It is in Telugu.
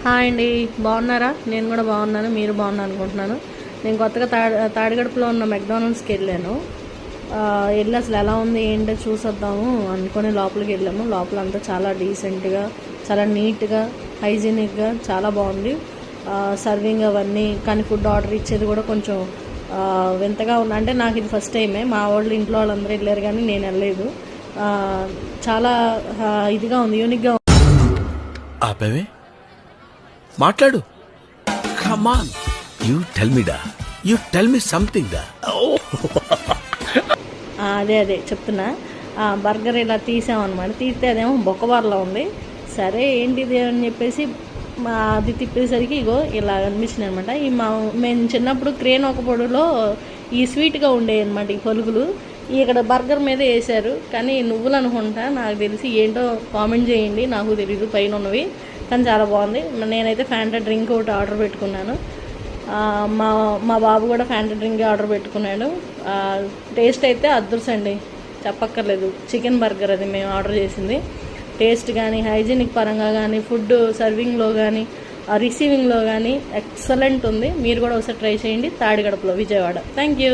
హాయ్ అండి, బాగున్నారా? నేను కూడా బాగున్నాను. మీరు బాగున్నా అనుకుంటున్నాను. నేను కొత్తగా తాడిగడపలో ఉన్న మెక్డానల్డ్స్కి వెళ్ళాను. వెళ్ళి అసలు ఎలా ఉంది ఏంటో చూసొద్దాము అనుకుని లోపలికి వెళ్ళాము. లోపల అంతా చాలా డీసెంట్గా, చాలా నీట్గా, హైజీనిక్గా చాలా బాగుంది. సర్వింగ్ అవన్నీ, కానీ ఫుడ్ ఆర్డర్ ఇచ్చేది కూడా కొంచెం వింతగా ఉంది. అంటే నాకు ఇది ఫస్ట్ టైమే. మా వాళ్ళు ఇంట్లో వాళ్ళందరూ వెళ్ళారు కానీ నేను వెళ్ళలేదు. చాలా ఇదిగా ఉంది, యూనిక్గా ఉంది. మాట్లాడు. Come on, you tell me డా, యు టెల్ మీ సంథింగ్ డా. అదే చెప్తున్నా. బర్గర్ ఇలా తీసామన్నమాట. తీస్తే అదేమో బొక్కబార్లో ఉంది. సరే ఏంటిది అని చెప్పేసి అది తిప్పేసరికి ఇగో ఇలా అనిపించింది అనమాట. మేము చిన్నప్పుడు క్రేన్ ఒక పొడిలో ఈ స్వీట్గా ఉండేవి అనమాట ఈ పలుకులు. ఇక్కడ బర్గర్ మీద వేశారు, కానీ నువ్వులు అనుకుంటా, నాకు తెలిసి ఏంటో కామెంట్ చేయండి, నాకు తెలీదు పైన ఉన్నవి. కానీ చాలా బాగుంది. నేనైతే ఫ్యాంటా డ్రింక్ ఒకటి ఆర్డర్ పెట్టుకున్నాను. మా బాబు కూడా ఫ్యాంటా డ్రింక్ ఆర్డర్ పెట్టుకున్నాడు. టేస్ట్ అయితే అద్దుర్సండి, చెప్పక్కర్లేదు. చికెన్ బర్గర్ అది మేము ఆర్డర్ చేసింది. టేస్ట్ కానీ, హైజీనిక్ పరంగా కానీ, ఫుడ్ సర్వింగ్లో కానీ, రిసీవింగ్లో కానీ ఎక్సలెంట్ ఉంది. మీరు కూడా ఒకసారి ట్రై చేయండి. తాడిగడపలో, విజయవాడ. Thank you.